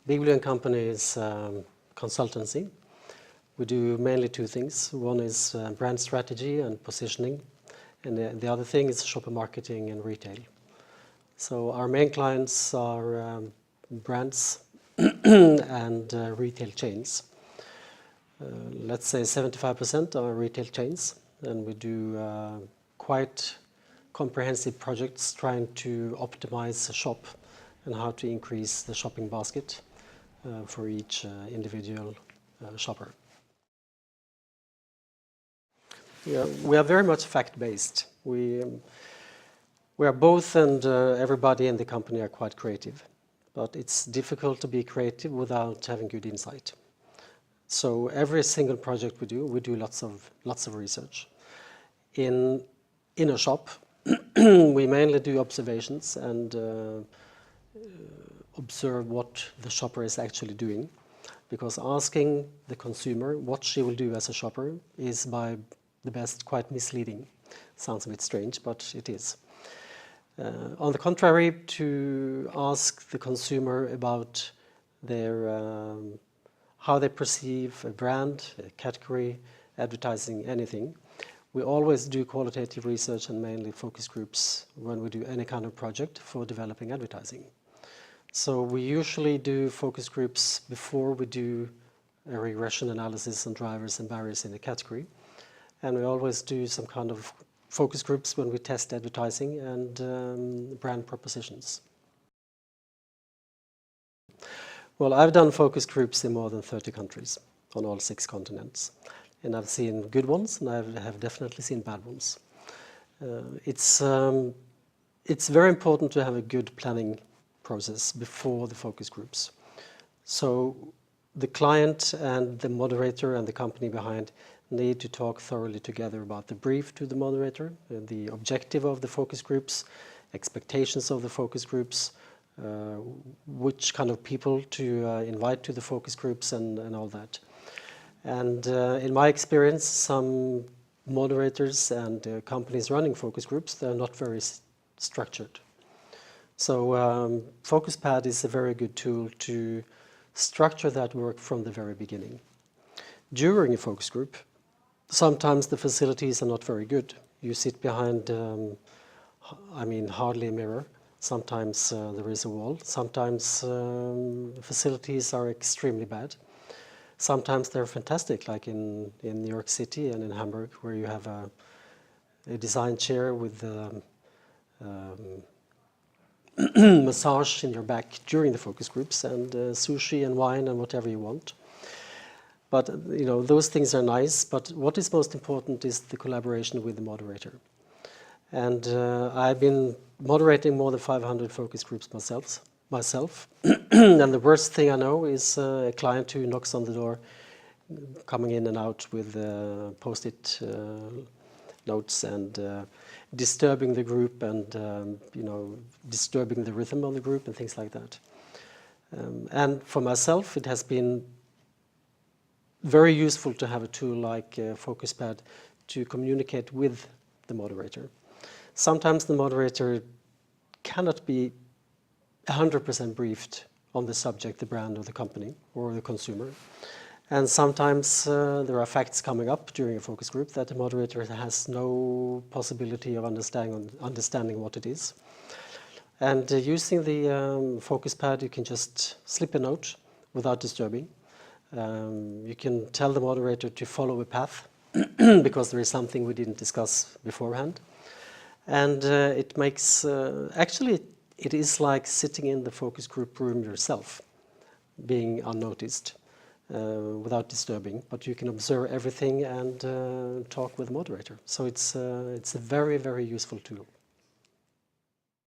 Big Blue & Company is consultancy. We do mainly two things. One is brand strategy and positioning, and the other thing is shopper marketing and retail. So our main clients are brands and retail chains. Let's say 75% are retail chains, and we do quite comprehensive projects trying to optimize a shop and how to increase the shopping basket for each individual shopper. Yeah, we are very much fact-based. We are both, and everybody in the company are quite creative, but it's difficult to be creative without having good insight. So every single project we do lots of research. In a shop, we mainly do observations and observe what the shopper is actually doing, because asking the consumer what she will do as a shopper is by the best quite misleading. Sounds a bit strange, but it is. On the contrary, to ask the consumer about their how they perceive a brand, a category, advertising, anything, we always do qualitative research and mainly focus groups when we do any kind of project for developing advertising. So we usually do focus groups before we do a regression analysis on drivers and barriers in the category. And we always do some kind of focus groups when we test advertising and brand propositions. Well, I've done focus groups in more than 30 countries on all 6 continents. And I've seen good ones, and I have definitely seen bad ones. It's very important to have a good planning process before the focus groups. So the client and the moderator and the company behind need to talk thoroughly together about the brief to the moderator, the objective of the focus groups, expectations of the focus groups, which kind of people to invite to the focus groups and all that. And in my experience, some moderators and companies running focus groups, they're not very structured. So FocusPad is a very good tool to structure that work from the very beginning. During a focus group, sometimes the facilities are not very good. You sit behind, hardly a mirror. Sometimes there is a wall. Sometimes the facilities are extremely bad. Sometimes they're fantastic, like in New York City and in Hamburg, where you have a design chair with massage in your back during the focus groups, and sushi and wine and whatever you want. But those things are nice, but what is most important is the collaboration with the moderator. And I've been moderating more than 500 focus groups myself. And the worst thing I know is a client who knocks on the door, coming in and out with post-it notes and disturbing the group and disturbing the rhythm of the group and things like that. And for myself, it has been very useful to have a tool like FocusPad to communicate with the moderator. Sometimes the moderator cannot be 100% briefed on the subject, the brand or the company or the consumer. And sometimes there are facts coming up during a focus group that the moderator has no possibility of understanding what it is. And using the FocusPad, you can just slip a note without disturbing. You can tell the moderator to follow a path because there is something we didn't discuss beforehand. And it makes, actually, it is like sitting in the focus group room yourself, being unnoticed, without disturbing, but you can observe everything and talk with the moderator. So it's a very, very useful tool.